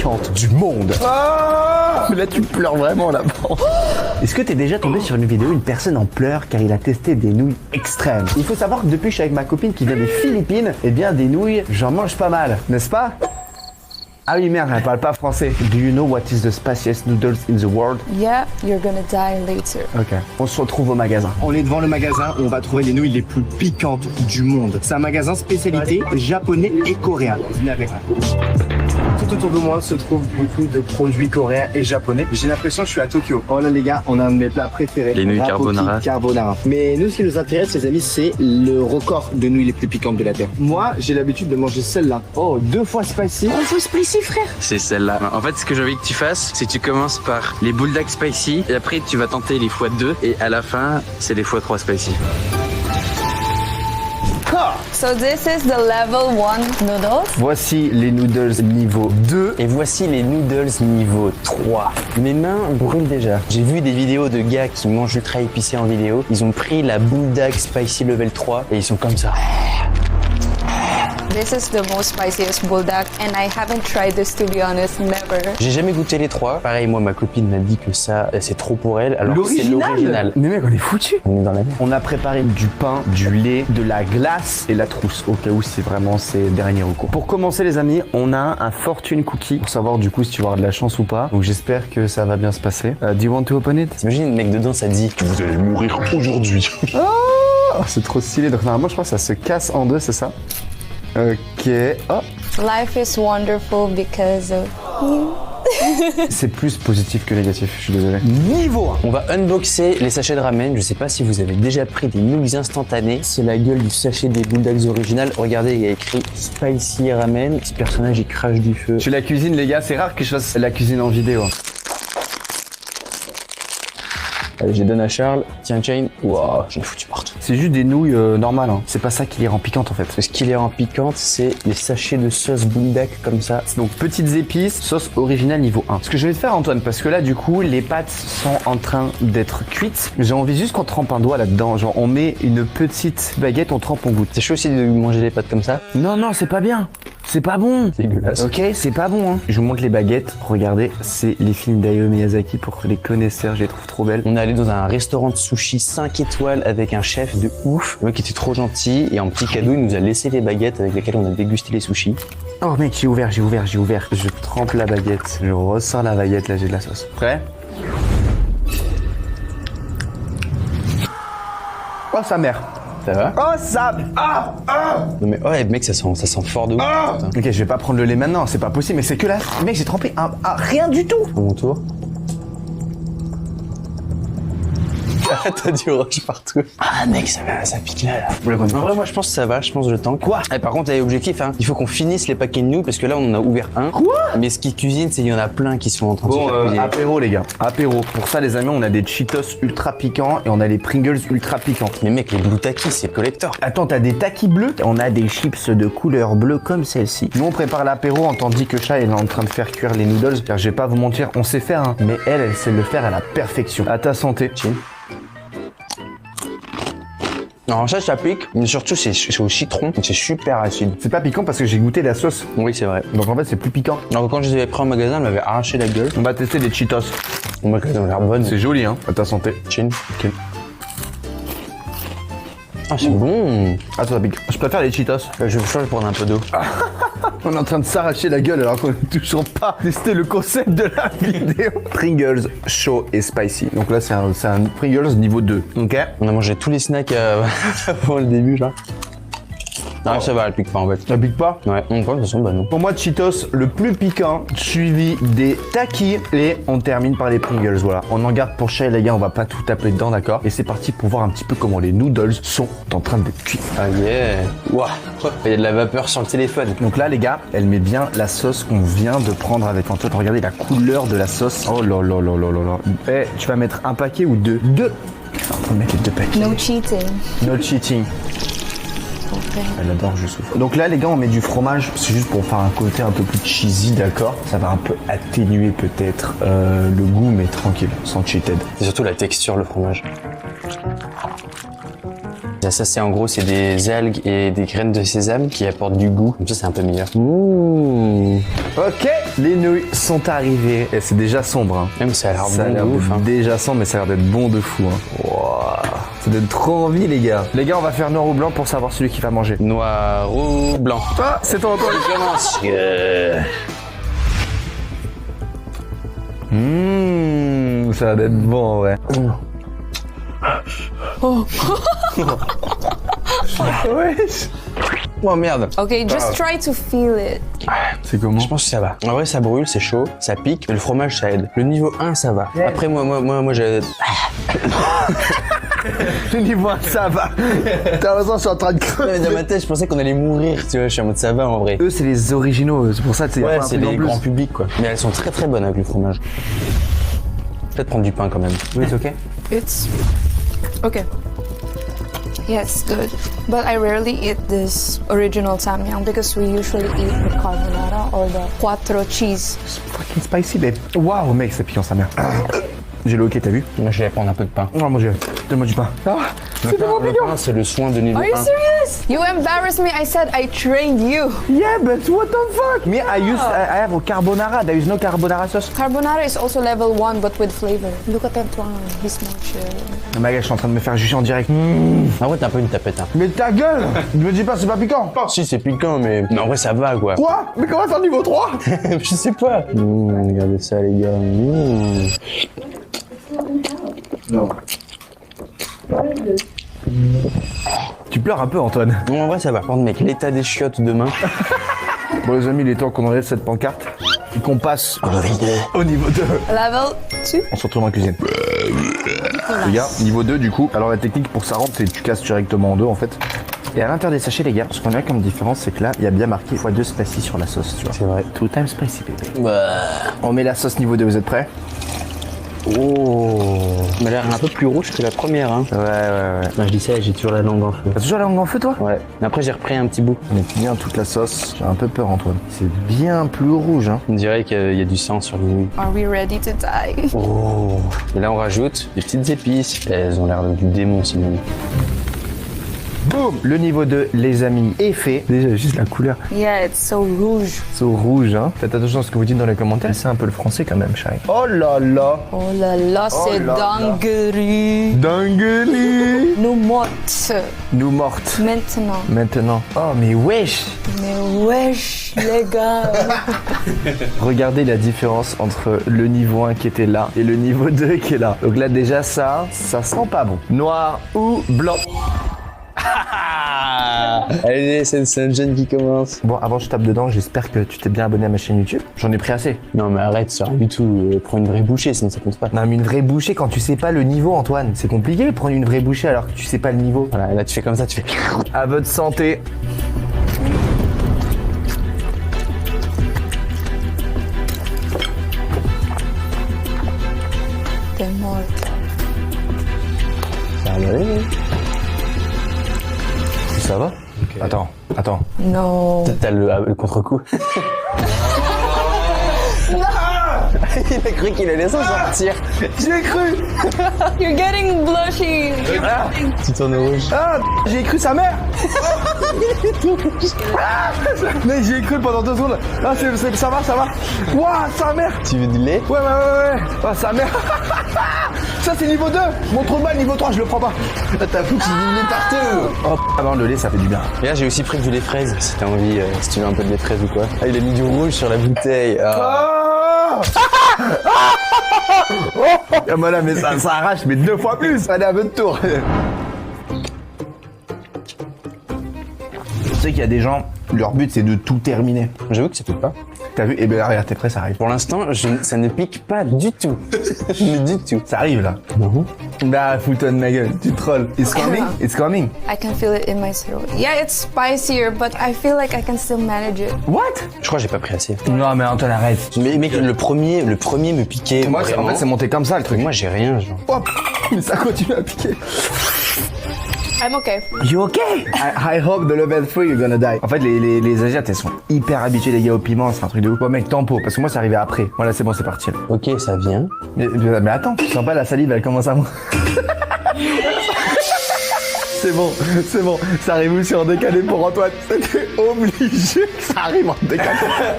piquante du monde. Ah, là tu pleures vraiment là-bas. Est-ce que t'es déjà tombé sur une vidéo, une personne en pleurs car il a testé des nouilles extrêmes? Il faut savoir que depuis que je suis avec ma copine qui vient des Philippines, eh bien des nouilles, j'en mange pas mal, n'est-ce pas? Ah oui merde, elle parle pas français. Do you know what is the spiciest noodles in the world? Yeah, you're gonna die later. Ok. On se retrouve au magasin. On est devant le magasin où on va trouver les nouilles les plus piquantes du monde. C'est un magasin spécialité japonais et coréen. Venez avec moi. Tout autour de moi se trouvent beaucoup de produits coréens et japonais. J'ai l'impression que je suis à Tokyo. Oh là les gars, on a un de mes plats préférés. Les nouilles carbonara. Mais nous, ce qui nous intéresse les amis, c'est le record de nouilles les plus piquantes de la Terre. Moi, j'ai l'habitude de manger celle-là. Oh, 2 fois spicy. 3 fois spicy frère. C'est celle-là. En fait, ce que j'ai envie que tu fasses, c'est que tu commences par les bulldogs spicy et après tu vas tenter les x2 et à la fin, c'est les x3 spicy. So this is the level 1 noodles. Voici les noodles niveau 2. Et voici les noodles niveau 3. Mes mains brûlent déjà. J'ai vu des vidéos de gars qui mangent ultra épicé en vidéo. Ils ont pris la bulldog spicy level 3 et ils sont comme ça. This is the most spiciest bulldog and I haven't tried this to be honest, never. J'ai jamais goûté les 3. Pareil, moi, ma copine m'a dit que ça, c'est trop pour elle. Alors que c'est l'original. Mais mec, on est foutu. On est dans la merde. On a préparé du pain, du lait, de la glace et la trousse au cas où c'est vraiment ses derniers recours. Pour commencer les amis, on a un fortune cookie pour savoir du coup si tu vas avoir de la chance ou pas. Donc j'espère que ça va bien se passer. Do you want to open it? T'imagines, le mec dedans, ça dit que vous allez mourir aujourd'hui. Oh, c'est trop stylé. Donc normalement, je crois que ça se casse en deux, c'est ça? Ok. Oh. Life is wonderful because of you. C'est plus positif que négatif, je suis désolé. Niveau 1. On va unboxer les sachets de ramen. Je sais pas si vous avez déjà pris des nouilles instantanées. C'est la gueule du sachet des bulldogs original. Regardez, il y a écrit spicy ramen. Ce personnage, il crache du feu. Je fais la cuisine les gars, c'est rare que je fasse la cuisine en vidéo. Allez, je les donne à Charles. Tiens, Chain. Waouh, j'en ai foutu partout. C'est juste des nouilles normales, hein. C'est pas ça qui les rend piquantes en fait. Ce qui les rend piquantes, c'est les sachets de sauce bulldog comme ça. Donc petites épices, sauce originale niveau 1. Ce que je vais te faire Antoine, parce que là du coup les pâtes sont en train d'être cuites. J'ai envie juste qu'on trempe un doigt là-dedans. Genre on met une petite baguette, on trempe, on goûte. C'est chaud aussi de manger les pâtes comme ça. Non, non, c'est pas bien. C'est pas bon. C'est dégueulasse. Ok, c'est pas bon. Hein. Je vous montre les baguettes. Regardez, c'est les films d'Hayao Miyazaki pour les connaisseurs. Je les trouve trop belles. On est allé dans un restaurant de sushi 5 étoiles avec un chef de ouf. Le mec était trop gentil et en petit cadeau, il nous a laissé les baguettes avec lesquelles on a dégusté les sushis. Oh mec, j'ai ouvert. Je trempe la baguette. Je ressors la baguette, là j'ai de la sauce. Prêt? Oh sa mère. Ça va? Oh ça. Ah ah. Non mais ouais mec, ça sent fort de ouf. Ah. Ok, je vais pas prendre le lait maintenant, c'est pas possible, mais c'est que là. Mec, j'ai trempé rien du tout. À mon tour. T'as du rush partout. Ah mec, ça pique là. En vrai, moi je pense que ça va, je pense que je tank. Quoi? Et par contre, objectif, hein, il faut qu'on finisse les paquets de nouilles parce que là on en a ouvert un. Quoi? Mais ce qui cuisine, c'est qu'il y en a plein qui sont en train de se faire cuisiner. Apéro les gars, apéro. Pour ça les amis, on a des Cheetos ultra piquants et on a les Pringles ultra piquants. Mais mec, les Blue Takis, c'est collector. Attends, t'as des takis bleus? On a des chips de couleur bleue comme celle-ci. Nous on prépare l'apéro en tandis que Chat est en train de faire cuire les noodles. Car je vais pas vous mentir, on sait faire, hein. Mais elle sait le faire à la perfection. À ta santé. Chill. Alors ça pique, mais surtout c'est au citron, c'est super acide. C'est pas piquant parce que j'ai goûté la sauce. Oui, c'est vrai. Donc en fait c'est plus piquant. Alors quand je les avais pris en magasin, elle m'avait arraché la gueule. On va tester des Cheetos. On m'a ont l'air bonne. C'est joli hein. À ta santé. Chin. Ok. Ah c'est bon. Ah ça pique. Je préfère les Cheetos. Je vais prendre un peu d'eau. On est en train de s'arracher la gueule alors qu'on n'a toujours pas testé le concept de la vidéo. Pringles chaud et spicy. Donc là c'est un Pringles niveau 2. Ok. On a mangé tous les snacks avant le début là. Non, ça va, elle pique pas en fait. Ça pique pas? Ouais, on prend, ça sent bon. Pour moi, Cheetos, le plus piquant, suivi des Takis et on termine par les Pringles. Voilà, on en garde pour Chat, les gars, on va pas tout taper dedans, d'accord? Et c'est parti pour voir un petit peu comment les noodles sont en train d'être cuits. Ah yeah. Waouh, il y a de la vapeur sur le téléphone. Donc là, les gars, elle met bien la sauce qu'on vient de prendre avec Antoine. Regardez la couleur de la sauce. Oh là là là là là là. Eh, tu vas mettre un paquet ou deux? Deux. On va mettre les 2 paquets. No cheating. No cheating. Elle adore, je souffre. Donc là les gars on met du fromage, c'est juste pour faire un côté un peu plus cheesy, d'accord? Ça va un peu atténuer peut-être le goût, mais tranquille, sans cheated. C'est surtout la texture, le fromage. Ça c'est en gros, c'est des algues et des graines de sésame qui apportent du goût, comme ça c'est un peu meilleur. Ouh. Ok, Les nouilles sont arrivées. Et c'est déjà sombre. Hein. Même ça a l'air Ça a bon de l'air ouf. Hein. déjà sombre, mais ça a l'air d'être bon de fou. Hein. Wow. Ça donne trop envie, les gars. Les gars, on va faire noir ou blanc pour savoir celui qui va manger. Noir ou blanc. Ah, c'est ton tour. On commence. Ça va être bon en vrai. Wesh. Oh merde. Okay, just try to feel it. C'est comment? Je pense que ça va. En vrai, ça brûle, c'est chaud, ça pique, mais le fromage, ça aide. Le niveau 1, ça va. Après, moi, j'ai... Le niveau 1, ça va. T'as l'impression que je suis en train de Ouais, crever. dans ma tête, je pensais qu'on allait mourir, tu vois. Je suis en mode ça va en vrai. Eux, c'est les originaux. C'est pour ça que Ouais, c'est les grands publics, quoi. Mais elles sont très très bonnes avec le fromage. Peut-être prendre du pain quand même. Oui, c'est ok. It's okay. Yes, good. But I rarely eat this original samyang because we usually eat the carbonara or the quattro cheese. Fucking spicy, babe. Waouh, mec, c'est piquant, sa mère. J'ai le hockey, t'as vu? Moi, je vais prendre un peu de pain. Non, moi, donne-moi du pain. Ah, c'est tellement Le mignon. pain, c'est le soin de niveau Are you 1. serious? You embarrassed me. I said I trained you. Yeah, but what the fuck? Me, I have a carbonara. There is no carbonara sauce. Carbonara is also level 1 but with flavor. Look at Antoine. He's more chill. Ma gueule, je suis en train de me faire juger en direct. En vrai, t'as un peu une tapette. Hein. Mais ta gueule! Me dis pas, c'est pas piquant. Si, c'est piquant, mais en vrai, ça va, quoi. Quoi? Mais comment faire niveau 3? Je sais pas. Regardez ça, les gars. Tu pleures un peu, Antoine. Non, en vrai, ça va. Par contre, mec, l'état des chiottes demain. Bon, les amis, il est temps qu'on enlève cette pancarte et qu'on passe au niveau 2. Level 2? On se retrouve en cuisine. Les gars, niveau 2 du coup. Alors la technique pour que ça rentre, c'est que tu casses directement en deux en fait. Et à l'intérieur des sachets, les gars, ce qu'on a comme différence, c'est que là, il y a bien marqué x2 spicy sur la sauce, tu vois. C'est vrai. 2 times spicy, baby. Bah. On met la sauce niveau 2, vous êtes prêts? Oh. Elle a l'air un peu plus rouge que la première, hein. Ouais. Bah, je dis ça, j'ai toujours la langue en feu. T'as toujours la langue en feu, toi? Ouais. Mais après, j'ai repris un petit bout. On met bien toute la sauce. J'ai un peu peur, Antoine. C'est bien plus rouge, hein. On dirait qu'il y a du sang sur les nouilles. Are we ready to die? Oh. Et là, on rajoute des petites épices. Elles ont l'air du démon, sinon. Boum! Le niveau 2, les amis, est fait. Déjà, juste la couleur. Yeah, it's so rouge. C'est rouge, hein. Faites attention à ce que vous dites dans les commentaires. C'est un peu le français quand même, chérie. Oh là là! Oh là là, c'est là là. dinguerie. Dinguerie! Nous mortes. Nous mortes. Maintenant. Maintenant. Oh, mais wesh! Mais wesh, les gars. Regardez la différence entre le niveau 1 qui était là et le niveau 2 qui est là. Donc là, déjà, ça sent pas bon. Noir ou blanc? Allez, c'est un jeune qui commence. Bon, avant que je tape dedans, j'espère que tu t'es bien abonné à ma chaîne YouTube. J'en ai pris assez. Non, mais arrête, ça rien du tout. Prends une vraie bouchée, sinon ça compte pas. Non, mais une vraie bouchée quand tu sais pas le niveau, Antoine. C'est compliqué de prendre une vraie bouchée alors que tu sais pas le niveau. Voilà, là, tu fais comme ça, tu fais. À votre santé. T'es morte. Ça va aller. Ça va? Attends. Non. T'as le contre-coup. Il a cru qu'il allait s'en sortir. J'ai cru! You're getting blushy. Tu tournes rouge. Ah! J'ai cru sa mère! Mais j'ai cru pendant 2 secondes. Ah, ça va. Ouah, sa mère! Tu veux du lait? Ouais. Ah, sa mère! Ça, c'est niveau 2! Montre-moi le niveau 3, je le prends pas. T'as foutu du lait partout. Oh, avant le lait, ça fait du bien. Et là, j'ai aussi pris du lait fraise, si t'as envie, si tu veux un peu de lait fraise ou quoi. Ah, il a mis du rouge sur la bouteille. Ah. Ah, voilà, mais ça arrache, mais 2 fois plus! Allez, à votre tour! Tu sais qu'il y a des gens, leur but c'est de tout terminer. J'avoue que ça pique pas. T'as vu? Eh ben là, regarde, t'es prêt, ça arrive. Pour l'instant, ça ne pique pas du tout. Mais du tout. Ça arrive là. Non. Bah, fous-toi de ma gueule, tu trolls. It's coming? It's coming. I can feel it in my throat. Yeah, it's spicier, but I feel like I can still manage it. What? Je crois que j'ai pas pris assez. Non, mais Antoine, arrête. Mais mec, le premier me piquait. Moi, vraiment. en fait, c'est monté comme ça le truc. Moi, j'ai rien, genre. Hop, mais ça continue à piquer. I'm okay. You okay? I hope the level 3 you're gonna die. En fait, les Asiates, elles sont hyper habituées, les gars, au piment, c'est un truc de ouf. Ouais, mec, tempo, parce que moi, c'est arrivé après. Voilà, c'est bon, c'est parti. Là. Ok, ça vient. Mais attends, tu sens pas la salive, elle commence à... C'est bon, c'est bon. Ça arrive aussi en décalé pour Antoine. C'était obligé que ça arrive en décalé.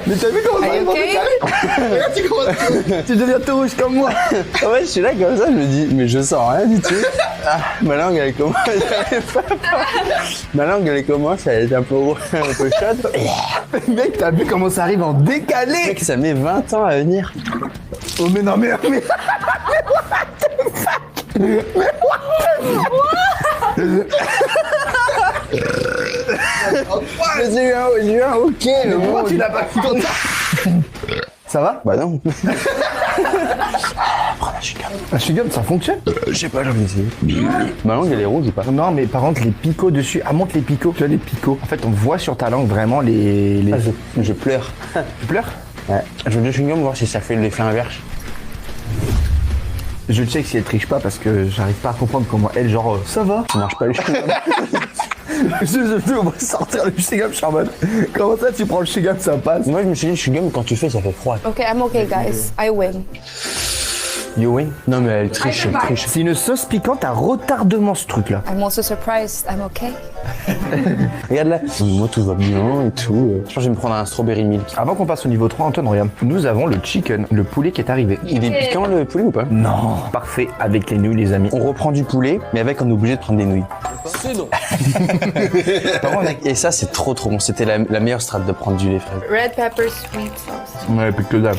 Mais t'as vu comment ça arrive en okay? décalé? Regarde, tu commences. Tu deviens tout rouge comme moi. Ouais, je suis là comme ça, je me dis, mais je sens rien du tout. Ah, ma langue, elle commence Ma langue, elle commence à être un peu chaude. Mec, t'as vu comment ça arrive en décalé? Mec, ça met 20 ans à venir. Oh mais non mais J'ai eu un ok, mais pourquoi tu l'as pas fait comme ça? Ça va? Bah non. Un chewing-gum, ça fonctionne? Je sais pas, j'ai envie d'essayer. Ma langue, elle est rouge ou pas? Non mais par contre les picots dessus, monte les picots, tu vois les picots. En fait on voit sur ta langue vraiment les... Ah, je pleure. Tu pleures? Ouais. Je veux du chewing-gum voir si ça fait l'effet inverse. Je check si elle triche pas parce que j'arrive pas à comprendre comment elle genre ça va? Ça marche pas le chewing-gum. Je on va sortir le chewing-gum, je suis en mode comment ça tu prends le chewing-gum ça passe? Moi, je me suis dit, le chewing-gum, quand tu fais, ça fait froid. Okay, I'm okay, guys. I win. You win? Non, mais elle triche, elle triche. C'est une sauce piquante à retardement ce truc là. I'm also surprised. I'm okay. Regarde là. Moi, tout va bien et tout. Je pense que je vais me prendre un strawberry milk. Avant qu'on passe au niveau 3, Antoine, regarde. Nous avons le chicken, le poulet qui est arrivé. Il est piquant, le poulet, ou pas? Non, parfait avec les nouilles les amis. On reprend du poulet, mais avec on est obligé de prendre des nouilles. C'est non. Par contre, et ça, c'est trop bon. C'était la meilleure strat de prendre du lait frais. Red pepper sweet sauce. Ouais, plus que dalle.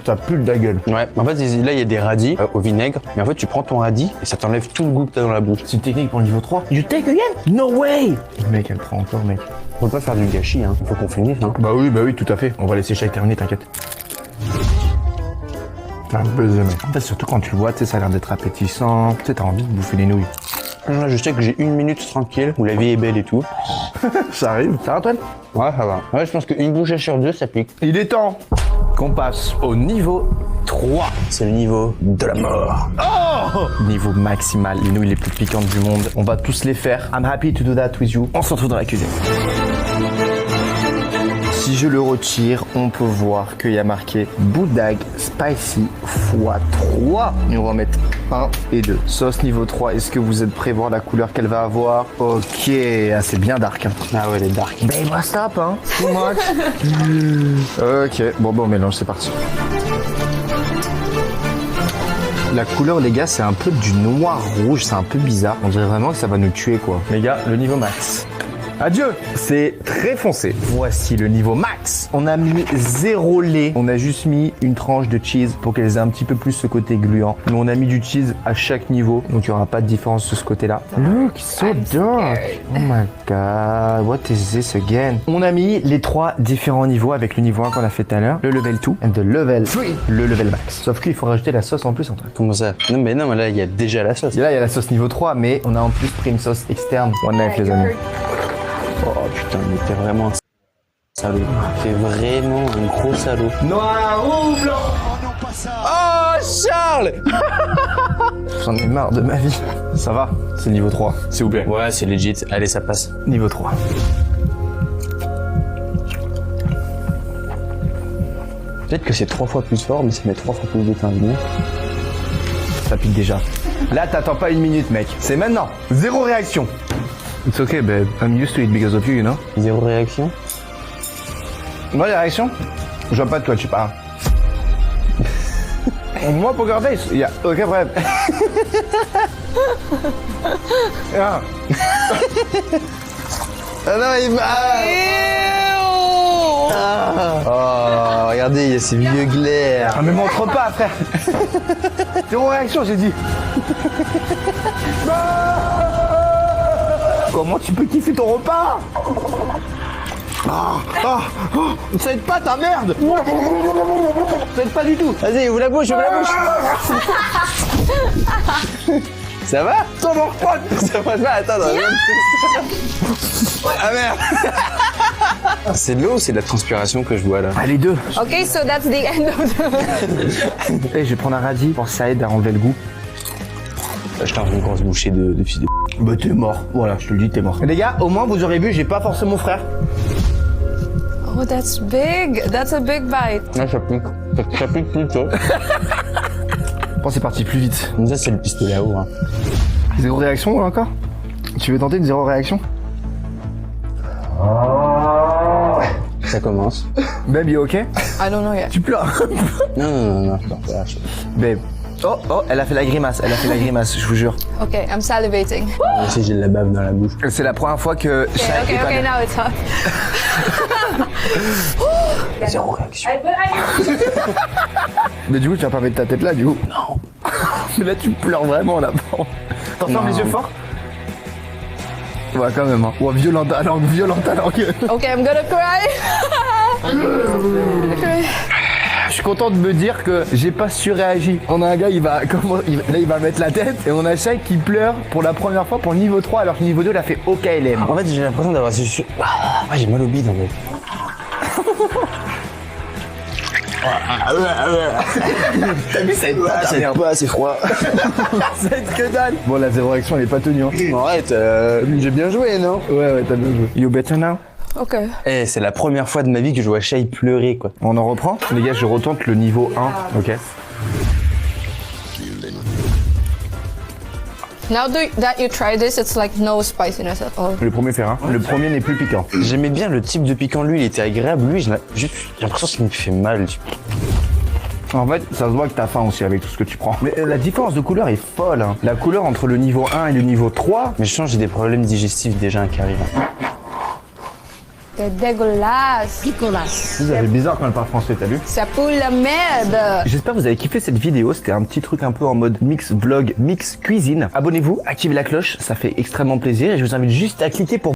Ça pue de la gueule. Ouais, en fait, là, il y a des radis au vinaigre. Mais en fait, tu prends ton radis et ça t'enlève tout le goût que t'as dans la bouche. C'est une technique pour le niveau 3. You take again? No way! Mec, elle prend encore, mec. On peut pas faire du gâchis, hein. Faut qu'on finisse, hein. Bah oui, tout à fait. On va laisser Shai terminer, t'inquiète. C'est un baiser, mec. En fait, surtout quand tu le vois, tu sais, ça a l'air d'être appétissant. Tu sais, t'as envie de bouffer les nouilles. Là, je sais que j'ai 1 minute tranquille, où la vie est belle et tout. Ça arrive. Ça va, Antoine? Ouais, ça va. Ouais, je pense qu'une bouchée sur 2, ça pique. Il est temps qu'on passe au niveau 3. C'est le niveau de la mort. Niveau maximal, les nouilles les plus piquantes du monde. On va tous les faire. I'm happy to do that with you. On se retrouve dans la cuisine. Si je le retire, on peut voir qu'il y a marqué Bulldog Spicy x3. Et on va mettre 1 et 2. Sauce niveau 3. Est-ce que vous êtes prêts à voir la couleur qu'elle va avoir? Ok, c'est bien dark. Hein. Ah ouais, elle est dark. Babe, what's up, hein? Too much. Ok, bon, on mélange, c'est parti. La couleur, les gars, c'est un peu du noir rouge, c'est un peu bizarre. On dirait vraiment que ça va nous tuer, quoi. Les gars, le niveau max. Adieu! C'est très foncé. Voici le niveau max. On a mis 0 lait. On a juste mis une tranche de cheese pour qu'elles aient un petit peu plus ce côté gluant. Mais on a mis du cheese à chaque niveau. Donc il n'y aura pas de différence de ce côté-là. Look, it's so dark. Oh my god. What is this again? On a mis les 3 différents niveaux avec le niveau 1 qu'on a fait tout à l'heure. Le level 2 and the level 3. Le level max. Sauf qu'il faut rajouter la sauce en plus, Antoine. Comment ça? Non, mais là, il y a déjà la sauce. Et là, il y a la sauce niveau 3, mais on a en plus pris une sauce externe. One life, les amis. Oh putain, mais t'es vraiment un salaud. T'es vraiment un gros salaud. Noir ou blanc? Oh, Charles! J'en ai marre de ma vie. Ça va, c'est niveau 3, s'il vous plaît. Ouais, c'est legit. Allez, ça passe. Niveau 3. Peut-être que c'est 3 fois plus fort, mais ça met 3 fois plus de temps à venir. Ça pique déjà. Là, t'attends pas 1 minute, mec. C'est maintenant. 0 réaction. It's okay, babe. I'm used to it because of you, you know? 0 réaction? Moi, les réactions? Je vois pas de quoi tu parles. Moi, Poker Face, il y a aucun problème. Ah. Ah non, il va... Oh, regardez, il y a ces vieux glaires. Ah mais montre pas, frère. Zéro réaction, j'ai dit. Comment tu peux kiffer ton repas? Ça aide pas ta merde. Ça aide pas du tout. Vas-y, ouvre la bouche, ouvre la bouche. Ça va? Ça marche pas. Ça passe pas, attends. Ah merde. C'est de l'eau ou c'est de la transpiration que je vois là? Ah, les deux. Okay, so that's the end of the... Et je vais prendre un radis pour que ça aide à enlever le goût. Je t'en fais une grosse bouchée de fils de... Bah t'es mort. Voilà, je te le dis, t'es mort. Les gars, au moins vous aurez vu, j'ai pas forcé mon frère. Oh, that's big. That's a big bite. Là, ça pique. Ça pique plutôt. Bon, c'est parti plus vite. Ça, c'est le pistolet à eau. Hein. Zéro réaction là encore? Tu veux tenter une zéro réaction? Ça commence. Babe, you ok? I don't know yet. Tu pleures? Non. Babe. Oh, elle a fait la grimace, je vous jure. Okay, I'm salivating. Moi aussi, j'ai de la bave dans la bouche. C'est la première fois que Shai est pas Okay, bien. now it's hot. Zéro réaction. Mais du coup, tu vas pas mettre ta tête là, du coup? Non. Mais là, tu pleures vraiment, là. T'en fermes les yeux fort? Ouais, quand même, hein. Ouais, violente à langue. Okay, I'm gonna cry. Okay. Je suis content de me dire que j'ai pas surréagi. On a un gars, il va mettre la tête et on a Shai qui pleure pour la première fois pour le niveau 3 alors que le niveau 2 l'a fait au KLM. En fait, j'ai l'impression d'avoir... Ah, j'ai mal au bide, en fait. T'as vu, ça aide pas, C'est pas assez froid. ça aide que dalle. Bon, la zéro réaction, elle est pas tenue, hein. Arrête, j'ai bien joué, non? Ouais, t'as bien joué. You better now? Okay. Eh, c'est la première fois de ma vie que je vois Shai pleurer, quoi. On en reprend? Les gars, je retente le niveau 1, ok? Now that you try this, it's like no spiciness at all. Le premier fait un. Le premier n'est plus piquant. J'aimais bien le type de piquant, lui, il était agréable. Lui, j'ai l'impression qu'il me fait mal. En fait, ça se voit que t'as faim aussi avec tout ce que tu prends. Mais la différence de couleur est folle, hein. La couleur entre le niveau 1 et le niveau 3. Mais je sens que j'ai des problèmes digestifs déjà qui arrivent. C'est dégueulasse. Ça fait bizarre quand elle parle français, t'as vu? Ça pue la merde. J'espère que vous avez kiffé cette vidéo, c'était un petit truc un peu en mode mix vlog, mix cuisine. Abonnez-vous, activez la cloche, ça fait extrêmement plaisir et je vous invite juste à cliquer pour